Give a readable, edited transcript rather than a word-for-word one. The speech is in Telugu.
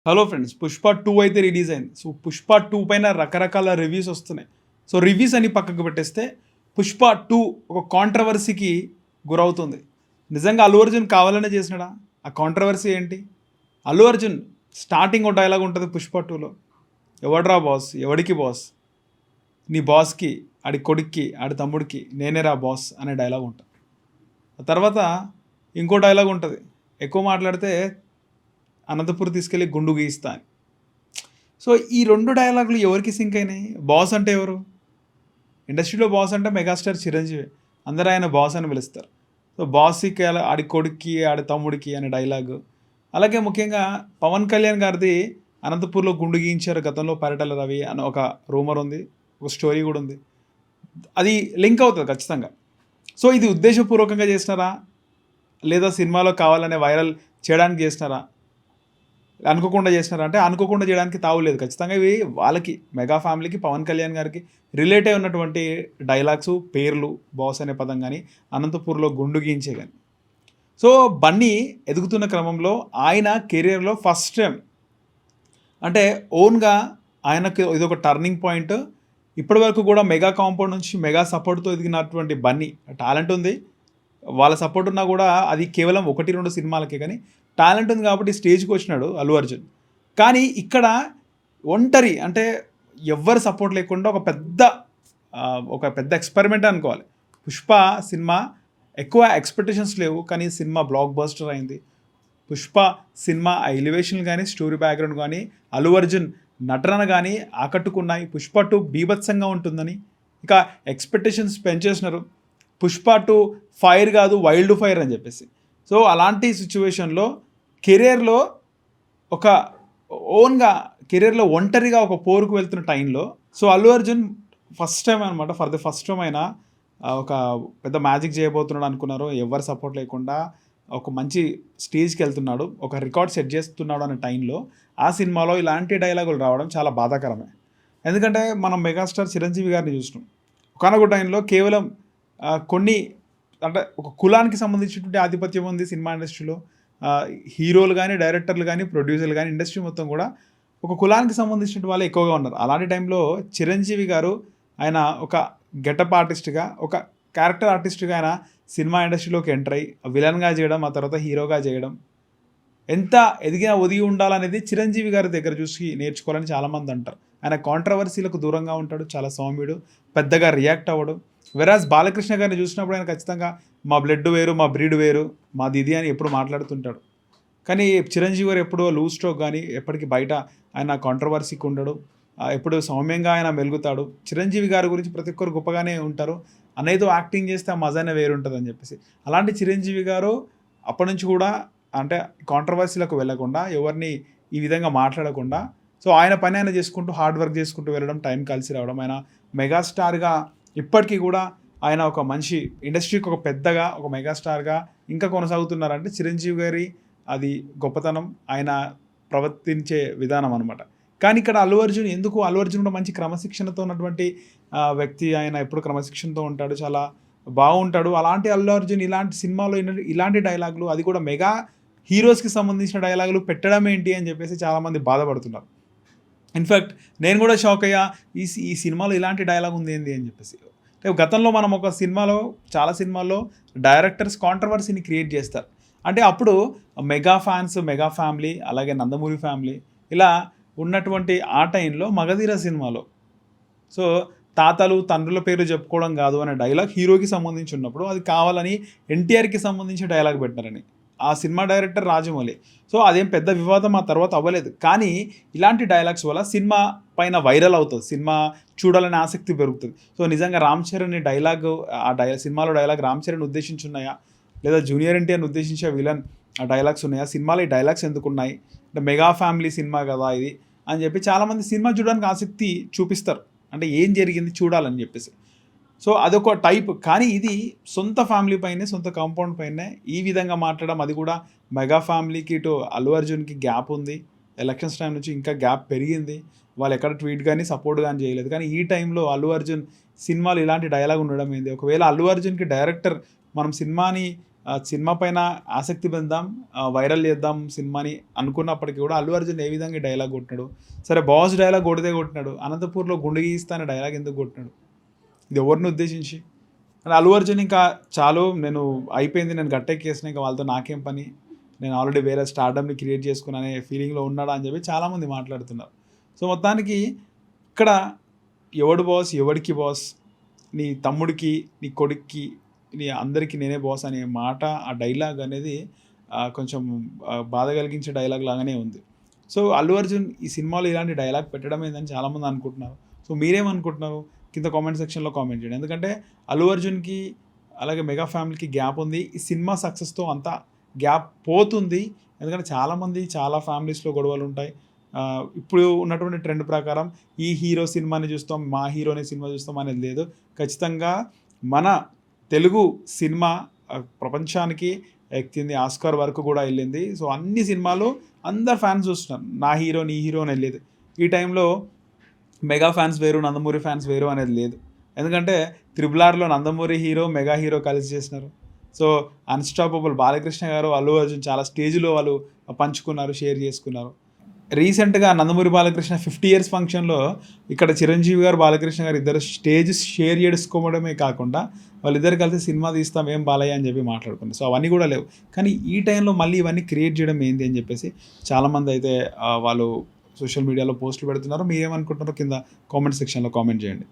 హలో ఫ్రెండ్స్, 'పుష్ప 2' అయితే రిలీజ్ అయింది. సో 'పుష్ప 2' పైన రకరకాల రివ్యూస్ వస్తున్నాయి. సో రివ్యూస్ అని పక్కకు పెట్టేస్తే 'పుష్ప 2' ఒక కాంట్రవర్సీకి గురవుతుంది. నిజంగా అల్లు అర్జున్ కావాలనే చేసినాడా? ఆ కాంట్రవర్సీ ఏంటి? అల్లు అర్జున్ స్టార్టింగ్ ఒక డైలాగ్ ఉంటుంది 'పుష్ప 2'లో. ఎవడ్రా బాస్? ఎవడికి బాస్? నీ బాస్‌కి, ఆడి కొడుక్కి, ఆడి తమ్ముడికి నేనేరా బాస్ అనే డైలాగ్ ఉంటుంది. ఆ తర్వాత ఇంకో డైలాగ్ ఉంటుంది. ఎక్కువ మాట్లాడితే అనంతపూర్ తీసుకెళ్ళి గుండు గీయిస్తా అని. సో ఈ 2 డైలాగులు ఎవరికి సింక్ అయినాయి? బాస్ అంటే ఎవరు? ఇండస్ట్రీలో బాస్ అంటే మెగాస్టార్ చిరంజీవి. అందరూ ఆయన బాస్ అని పిలుస్తారు. సో బాస్‌కి ఆడి కొడుక్కి, ఆడి తమ్ముడికి అనే డైలాగు. అలాగే ముఖ్యంగా పవన్ కళ్యాణ్ గారిది అనంతపూర్‌లో గుండు గీయించారు గతంలో 'పరిటాల రవి' అని ఒక రూమర్ ఉంది. ఒక స్టోరీ కూడా ఉంది. అది లింక్ అవుతది ఖచ్చితంగా. సో ఇది ఉద్దేశపూర్వకంగా చేసినారా? లేదా సినిమాలో కావాలనే వైరల్ చేయడానికి చేసినారా? అనుకోకుండా చేసినారా అంటే అనుకోకుండా చేయడానికి తావులేదు. ఖచ్చితంగా ఇవి వాళ్ళకి మెగా ఫ్యామిలీకి, పవన్ కళ్యాణ్ గారికి రిలేట్ అయి ఉన్నటువంటి డైలాగ్సు, పేర్లు, బాస్ అనే పదం గాని, అనంతపూర్‌లో గుండు గీయించే గాని. సో బన్నీ ఎదుగుతున్న క్రమంలో ఆయన కెరియర్‌లో ఫస్ట్ టైమ్ అంటే ఓన్‌గా ఆయనకు ఇదొక టర్నింగ్ పాయింట్. ఇప్పటివరకు కూడా మెగా కాంపౌండ్ నుంచి మెగా సపోర్ట్‌తో ఎదిగినటువంటి బన్నీ టాలెంట్ ఉంది. వాళ్ళ సపోర్ట్ ఉన్నా కూడా అది కేవలం 1, 2 సినిమాలకే కానీ టాలెంట్ ఉంది కాబట్టి స్టేజ్‌కి వచ్చినాడు అల్లు అర్జున్. కానీ ఇక్కడ ఒంటరి అంటే ఎవ్వరి సపోర్ట్ లేకుండా ఒక పెద్ద ఎక్స్‌పెరిమెంట్ అనుకోవాలి. 'పుష్ప' సినిమా ఎక్కువ ఎక్స్‌పెక్టేషన్స్ లేవు. కానీ సినిమా బ్లాక్ బస్టర్ అయింది. 'పుష్ప' సినిమా ఎలివేషన్ గాని, స్టోరీ బ్యాక్‌గ్రౌండ్ గాని, అల్లు అర్జున్ నటన గాని ఆకట్టుకున్నాయి. 'పుష్ప 2' బీభత్సంగా ఉంటుందని ఇక ఎక్స్‌పెక్టేషన్స్ పెంచేసినారు. 'పుష్ప 2' ఫైర్ కాదు వైల్డ్ ఫైర్ అని చెప్పేసి. సో అలాంటి సిచ్యువేషన్‌లో కెరియర్‌లో ఒక ఓన్‌గా కెరియర్‌లో ఒంటరిగా ఒక పోరుకు వెళ్తున్న టైంలో so Allu Arjun first time అనమాట. ఫర్ ద ఫస్ట్ టైమ్ ఆయన ఒక పెద్ద మ్యాజిక్ చేయబోతున్నాడు అనుకున్నారు. ఎవ్వరి సపోర్ట్ లేకుండా ఒక మంచి స్టేజ్‌కి వెళ్తున్నాడు. ఒక రికార్డ్ సెట్ చేస్తున్నాడు అనే టైంలో ఆ సినిమాలో ఇలాంటి డైలాగులు రావడం చాలా బాధాకరమే. ఎందుకంటే మనం మెగాస్టార్ చిరంజీవి గారిని చూసినాం. ఒకానొక టైంలో కేవలం కొన్ని అంటే ఒక కులానికి సంబంధించినటువంటి ఆధిపత్యం ఉంది సినిమా ఇండస్ట్రీలో. హీరోలు గానీ, డైరెక్టర్లు గానీ, ప్రొడ్యూసర్లు గానీ ఇండస్ట్రీ మొత్తం కూడా ఒక కులానికి సంబంధించినటువంటి వాళ్ళే ఎక్కువగా ఉన్నారు. అలాంటి టైంలో చిరంజీవి గారు ఆయన ఒక గెటప్ ఆర్టిస్ట్‌గా, ఒక క్యారెక్టర్ ఆర్టిస్ట్‌గా ఆయన సినిమా ఇండస్ట్రీలోకి ఎంటర్ అయ్యి విలన్‌గా చేయడం, ఆ తర్వాత హీరోగా చేయడం. ఎంత ఎదిగినా ఒదిగి ఉండాలనేది చిరంజీవి గారి దగ్గర చూసి నేర్చుకోవాలని చాలామంది అంటారు. ఆయన కాంట్రవర్సీలకు దూరంగా ఉంటాడు. చాలా సౌమ్యుడు. పెద్దగా రియాక్ట్ అవ్వడు. వెరాజ్ బాలకృష్ణ గారిని చూసినప్పుడు ఆయన ఖచ్చితంగా మా బ్లడ్ వేరు, మా బ్రీడ్ వేరు, మాది ఇది అని ఎప్పుడు మాట్లాడుతుంటాడు. కానీ చిరంజీవి గారు ఎప్పుడూ లూజ్ స్ట్రోక్ గానీ, ఎప్పటికి బయట ఆయన కాంట్రవర్సీకి ఉండడు. ఎప్పుడు సౌమ్యంగా ఆయన మెలుగుతాడు. చిరంజీవి గారి గురించి ప్రతి ఒక్కరు గొప్పగానే ఉంటారు. అన్నయ్యతో యాక్టింగ్ చేస్తే ఆ మజానే వేరుంటదని చెప్పేసి. అలాంటి చిరంజీవి గారు అప్పటినుంచి కూడా అంటే కాంట్రవర్సీలకు వెళ్ళకుండా, ఎవరిని ఈ విధంగా మాట్లాడకుండా, సో ఆయన పని ఆయన చేసుకుంటూ, హార్డ్ వర్క్ చేసుకుంటూ వెళ్ళడం, టైం కలిసి రావడం. ఆయన మెగాస్టార్‌గా ఇప్పటికీ కూడా ఆయన ఒక మంచి ఇండస్ట్రీకి ఒక పెద్దగా, ఒక మెగాస్టార్‌గా ఇంకా కొనసాగుతున్నారంటే చిరంజీవి గారి అది గొప్పతనం. ఆయన ప్రవర్తించే విధానం అనమాట. కానీ ఇక్కడ అల్లు అర్జున్ ఎందుకు అల్లు అర్జున్ కూడా మంచి క్రమశిక్షణతో ఉన్నటువంటి వ్యక్తి. ఆయన ఎప్పుడు క్రమశిక్షణతో ఉంటాడు. చాలా బాగుంటాడు. అలాంటి అల్లు అర్జున్ ఇలాంటి సినిమాలో ఇలాంటి డైలాగులు అది కూడా మెగా హీరోస్‌కి సంబంధించిన డైలాగులు పెట్టడం ఏంటి అని చెప్పేసి చాలామంది బాధపడుతున్నారు. ఇన్‌ఫాక్ట్ నేను కూడా షాక్ అయ్యా. ఈ సినిమాలో ఇలాంటి డైలాగ్ ఉంది ఏంది అని చెప్పేసి. అంటే గతంలో మనం ఒక సినిమాలో చాలా సినిమాల్లో డైరెక్టర్స్ కాంట్రవర్సీని క్రియేట్ చేస్తారు. అంటే అప్పుడు మెగా ఫ్యాన్స్, మెగా ఫ్యామిలీ, అలాగే నందమూరి ఫ్యామిలీ ఇలా ఉన్నటువంటి ఆ టైంలో 'మగధీర' సినిమాలో సో తాతలు, తండ్రుల పేరు చెప్పుకోవడం కాదు అనే డైలాగ్ హీరోకి సంబంధించి ఉన్నప్పుడు అది కావాలని ఎన్టీఆర్‌కి సంబంధించి డైలాగ్ పెట్టారని. ఆ సినిమా డైరెక్టర్ రాజమౌళి. సో అదేం పెద్ద వివాదం ఆ తర్వాత అవ్వలేదు. కానీ ఇలాంటి డైలాగ్స్ వల్ల సినిమా పైన వైరల్ అవుతది. సినిమా చూడాలనే ఆసక్తి పెరుగుతది. సో నిజంగా 'రామ్ చరణ్' డైలాగ్ సినిమాలో డైలాగ్ 'రామ్ చరణ్' ఉద్దేశించి ఉన్నాయా? లేదా జూనియర్ ఎన్టీఆర్‌ని ఉద్దేశించే విలన్ డైలాగ్స్ ఉన్నాయా? సినిమాలో ఈ డైలాగ్స్ ఎందుకున్నాయి? అంటే మెగా ఫ్యామిలీ సినిమా కదా ఇది అని చెప్పి చాలామంది సినిమా చూడడానికి ఆసక్తి చూపిస్తారు. అంటే ఏం జరిగింది చూడాలని చెప్పేసి. సో అదొక టైప్. కానీ ఇది సొంత ఫ్యామిలీ పైనే, సొంత కాంపౌండ్ పైనే ఈ విధంగా మాట్లాడడం అది కూడా మెగా ఫ్యామిలీకి ఇటు అల్లు అర్జున్‌కి గ్యాప్ ఉంది. ఎలక్షన్స్ టైం నుంచి ఇంకా గ్యాప్ పెరిగింది. వాళ్ళు ఎక్కడ ట్వీట్ గాని, సపోర్ట్ గాని చేయలేదు. కానీ ఈ టైంలో అల్లు అర్జున్ సినిమాలో ఇలాంటి డైలాగ్ ఉండడం ఏంది? ఒకవేళ అల్లు అర్జున్‌కి డైరెక్టర్ మనం సినిమాని సినిమా పైన ఆసక్తి పెందాం, వైరల్ చేద్దాం సినిమాని అనుకున్నప్పటికీ కూడా అల్లు అర్జున్ ఏ విధంగా డైలాగ్ కొట్టినాడు? సరే బాస్ డైలాగ్ కొడితే కొట్టినాడు, అనంతపూర్లో గుండు గీస్తా అనే డైలాగ్ ఎందుకు కొట్టినాడు? ఇది ఎవరిని ఉద్దేశించి? అండ్ అల్లు అర్జున్ ఇంకా చాలు, నేను అయిపోయింది, నేను గట్టెక్కేసిన, ఇంకా వాళ్ళతో నాకేం పని, నేను ఆల్రెడీ వేరే స్టార్డమ్ని క్రియేట్ చేసుకున్నా అనే ఫీలింగ్లో ఉన్నాడా అని చెప్పి చాలామంది మాట్లాడుతున్నారు. సో మొత్తానికి ఇక్కడ ఎవడు బాస్, ఎవడికి బాస్, నీ తమ్ముడికి, నీ కొడుక్కి, నీ అందరికీ నేనే బాస్ అనే మాట, ఆ డైలాగ్ అనేది కొంచెం బాధ కలిగించే డైలాగ్ లాగానే ఉంది. సో అల్లు అర్జున్ ఈ సినిమాలో ఇలాంటి డైలాగ్ పెట్టడం ఏందని చాలామంది అనుకుంటున్నారు. సో మీరేమనుకుంటున్నారు? కింద కామెంట్ సెక్షన్లో కామెంట్ చేయండి. ఎందుకంటే అల్లు అర్జున్కి అలాగే మెగా ఫ్యామిలీకి గ్యాప్ ఉంది. ఈ సినిమా సక్సెస్తో అంతా గ్యాప్ పోతుంది. ఎందుకంటే చాలామంది చాలా ఫ్యామిలీస్లో గొడవలు ఉంటాయి. ఇప్పుడు ఉన్నటువంటి ట్రెండ్ ప్రకారం ఈ హీరో సినిమాని చూస్తాం, మా హీరోని సినిమా చూస్తాం అనేది లేదు. ఖచ్చితంగా మన తెలుగు సినిమా ప్రపంచానికి ఎక్కింది, ఆస్కార్ వరకు కూడా వెళ్ళింది. సో అన్ని సినిమాలు అందరు ఫ్యాన్స్ చూస్తున్నారు, నా హీరో నీ హీరో అని వెళ్ళేది. ఈ టైంలో మెగా ఫ్యాన్స్ వేరు, నందమూరి ఫ్యాన్స్ వేరు అనేది లేదు. ఎందుకంటే త్రిబుల్ ఆర్లో నందమూరి హీరో, మెగా హీరో కలిసి చేసినారు. సో అన్స్టాపబుల్ బాలకృష్ణ గారు, అల్లు అర్జున్ చాలా స్టేజ్లో వాళ్ళు పంచుకున్నారు, షేర్ చేసుకున్నారు. రీసెంట్గా నందమూరి బాలకృష్ణ 50 years ఫంక్షన్లో ఇక్కడ చిరంజీవి గారు, బాలకృష్ణ గారు ఇద్దరు స్టేజ్ షేర్ చేసుకోవడమే కాకుండా వాళ్ళిద్దరు కలిసి సినిమా తీస్తాం ఏం బాలయ్య అని చెప్పి మాట్లాడుకున్నారు. సో అవన్నీ కూడా లేవు. కానీ ఈ టైంలో మళ్ళీ ఇవన్నీ క్రియేట్ చేయడం ఏంటి అని చెప్పేసి చాలామంది అయితే వాళ్ళు సోషల్ మీడియాలో పోస్టులు పెడుతున్నారు. మీరేమనుకుంటున్నారో కింద కామెంట్ సెక్షన్లో కామెంట్ చేయండి.